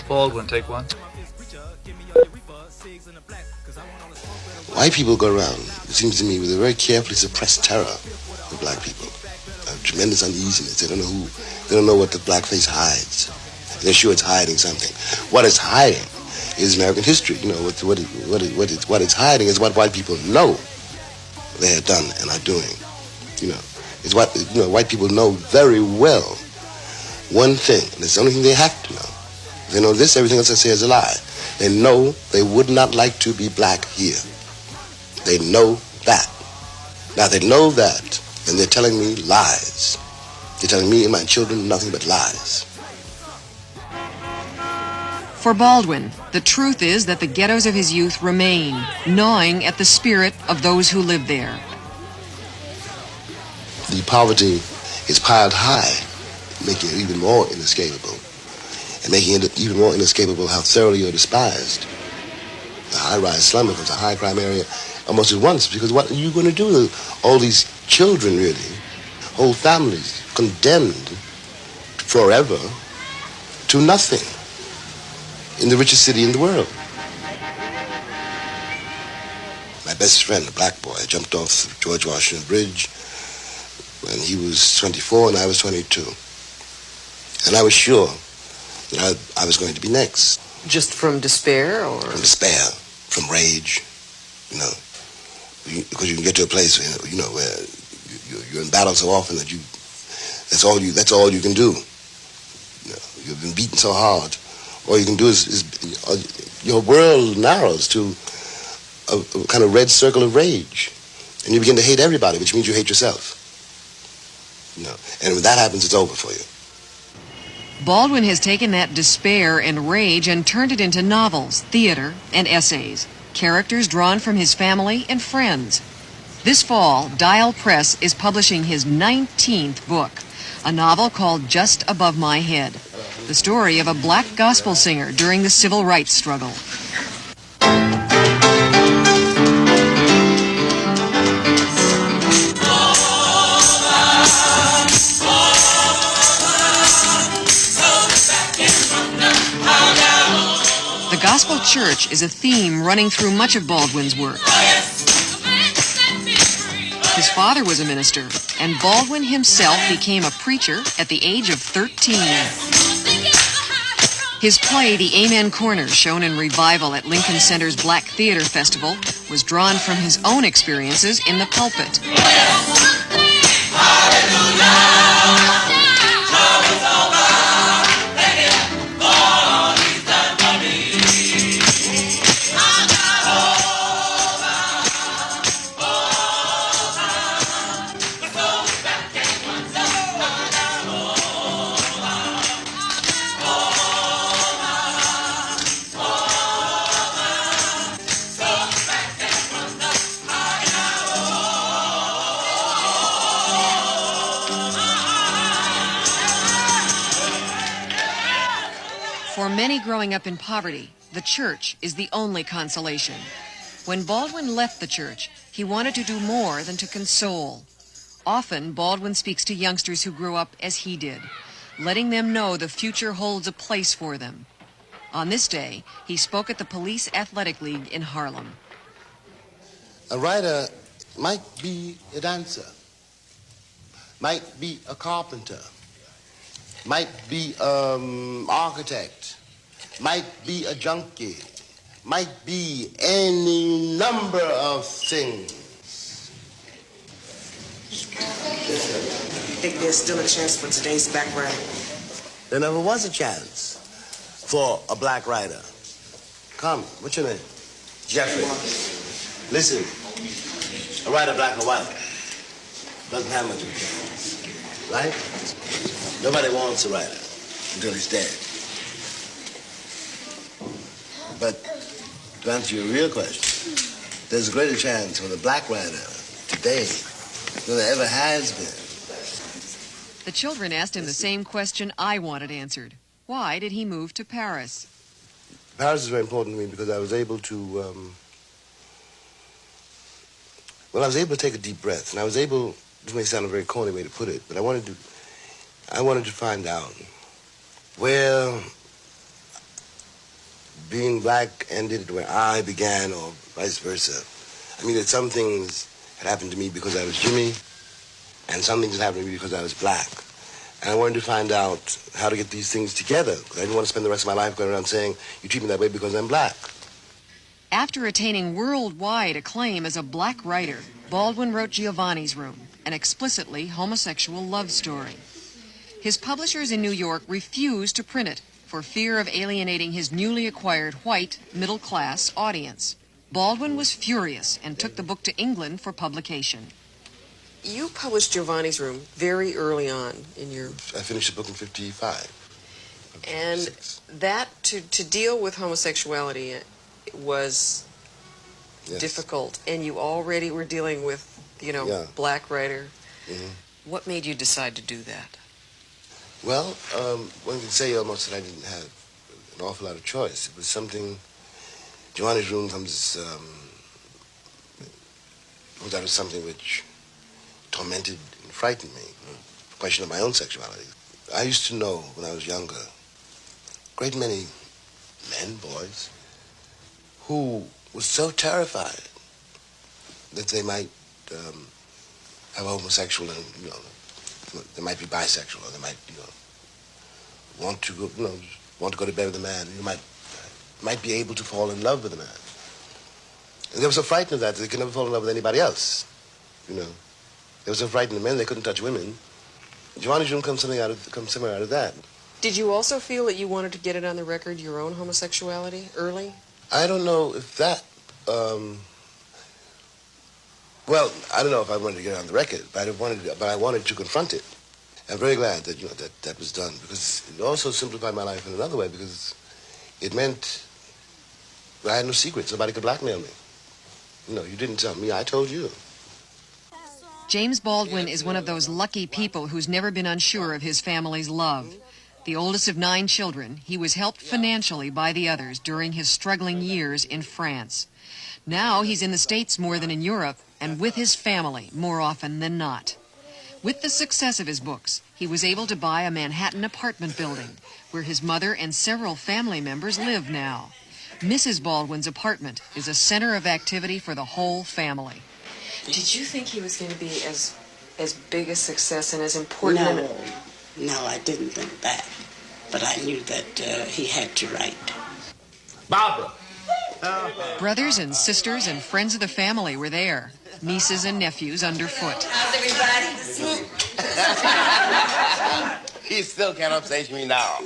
Baldwin, take one. White people go around, it seems to me, with a very carefully suppressed terror of black people. A tremendous uneasiness. They don't know what the blackface hides. They're sure it's hiding something. What it's hiding is American history. You know, what it's hiding is what white people know they have done and are doing. You know, it's what, you know, white people know very well one thing, and it's the only thing they have to know. If they know this, everything else I say is a lie. They know they would not like to be black here. They know that. Now they know that, and they're telling me lies. They're telling me and my children nothing but lies. For Baldwin, the truth is that the ghettos of his youth remain, gnawing at the spirit of those who live there. The poverty is piled high, making it even more inescapable, and making it even more inescapable how thoroughly you're despised. The high-rise slum becomes a high-crime area almost at once, because what are you going to do with all these children, really, whole families condemned forever to nothing in the richest city in the world? My best friend, a black boy, jumped off the George Washington Bridge when he was 24 and I was 22. And I was sure that I was going to be next. Just from despair, or? From despair, from rage, you know. Because you can get to a place, you know, where you're in battle so often that that's all you can do. You know, you've been beaten so hard. All you can do is your world narrows to a kind of red circle of rage. And you begin to hate everybody, which means you hate yourself. You know, and when that happens, it's over for you. Baldwin has taken that despair and rage and turned it into novels, theater, and essays. Characters drawn from his family and friends. This fall, Dial Press is publishing his 19th book, a novel called Just Above My Head, the story of a black gospel singer during the civil rights struggle. The gospel church is a theme running through much of Baldwin's work. His father was a minister, and Baldwin himself became a preacher at the age of 13. His play, The Amen Corner, shown in revival at Lincoln Center's Black Theater Festival, was drawn from his own experiences in the pulpit. For many growing up in poverty, the church is the only consolation. When Baldwin left the church, he wanted to do more than to console. Often, Baldwin speaks to youngsters who grew up as he did, letting them know the future holds a place for them. On this day, he spoke at the Police Athletic League in Harlem. A writer might be a dancer, might be a carpenter, might be an architect, might be a junkie, might be any number of things. You think there's still a chance for today's black writer? There never was a chance for a black writer. Come, what's your name? Jeffrey. Listen, a writer, black or white, doesn't have much of a chance, right? Nobody wants a writer until he's dead. But to answer your real question, there's a greater chance for the black writer today than there ever has been. The children asked him the same question I wanted answered. Why did he move to Paris? Paris is very important to me because I was able to, I was able to take a deep breath, and I was able, this may sound a very corny way to put it, but I wanted to find out Well, being black ended where I began, or vice versa. I mean, that some things had happened to me because I was Jimmy, and some things had happened to me because I was black. And I wanted to find out how to get these things together, because I didn't want to spend the rest of my life going around saying, you treat me that way because I'm black. After attaining worldwide acclaim as a black writer, Baldwin wrote Giovanni's Room, an explicitly homosexual love story. His publishers in New York refused to print it for fear of alienating his newly acquired white, middle-class audience. Baldwin was furious and took the book to England for publication. You published Giovanni's Room very early on in your... I finished the book in 55. And 56. that, to deal with homosexuality was Yes. difficult. And you already were dealing with, Yeah. black writer. Mm-hmm. What made you decide to do that? Well, one can say almost that I didn't have an awful lot of choice. It was something... Giovanni's Room comes out of something which tormented and frightened me. The question of my own sexuality. I used to know when I was younger, a great many men, boys, who were so terrified that they might have a homosexual, and they might be bisexual, or they might, want to go to bed with a man. You might be able to fall in love with a man. And they were so frightened of that they could never fall in love with anybody else. They were so frightened of men they couldn't touch women. Giovanni's Room comes somewhere out of that. Did you also feel that you wanted to get it on the record, your own homosexuality, early? I don't know if that. Well, I don't know if I wanted to get it on the record, but I wanted to confront it. I'm very glad that that was done, because it also simplified my life in another way, because it meant that I had no secrets. Nobody could blackmail me. You didn't tell me. I told you. James Baldwin is one of those lucky people who's never been unsure of his family's love. The oldest of 9 children, he was helped financially by the others during his struggling years in France. Now he's in the States more than in Europe, and with his family more often than not. With the success of his books, he was able to buy a Manhattan apartment building where his mother and several family members live now. Mrs. Baldwin's apartment is a center of activity for the whole family. Did you think he was going to be as big a success and as important? No, I didn't think that. But I knew that he had to write. Barbara! Brothers and sisters and friends of the family were there. Nieces and nephews underfoot. How's everybody? He still can't upstage me now.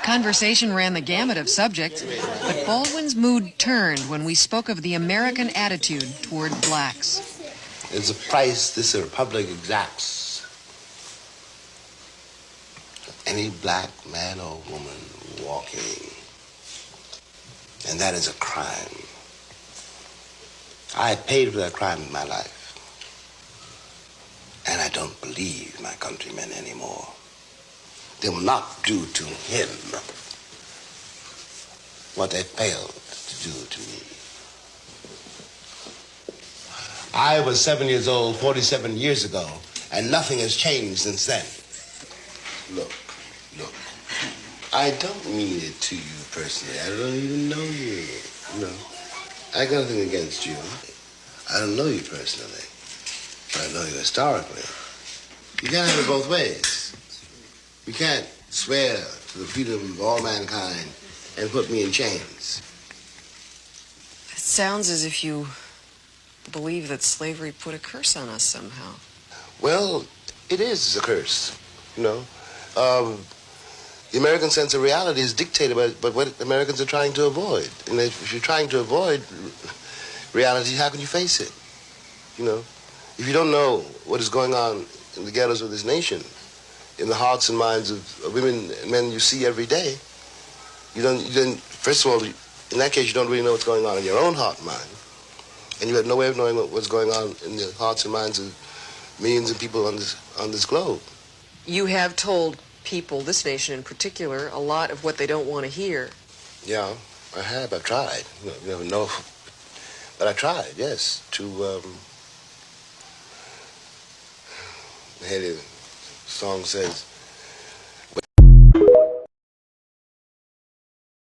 Conversation ran the gamut of subjects, but Baldwin's mood turned when we spoke of the American attitude toward blacks. It's a price this republic exacts. Any black man or woman walking. And that is a crime. I paid for that crime in my life. And I don't believe my countrymen anymore. They will not do to him what they failed to do to me. I was 7 years old 47 years ago, and nothing has changed since then. Look. I don't mean it to you personally. I don't even know you. I got nothing against you. I don't know you personally, but I know you historically. You can't have it both ways. You can't swear to the freedom of all mankind and put me in chains. It sounds as if you believe that slavery put a curse on us somehow. Well, it is a curse, The American sense of reality is dictated by what Americans are trying to avoid. And if you're trying to avoid reality, how can you face it? If you don't know what is going on in the ghettos of this nation, in the hearts and minds of women and men you see every day, you don't, first of all, in that case, you don't really know what's going on in your own heart and mind. And you have no way of knowing what's going on in the hearts and minds of millions of people on this globe. You have told people, this nation in particular, a lot of what they don't want to hear. Yeah, I have. I've tried. You never know. But I tried, yes, to... The song says,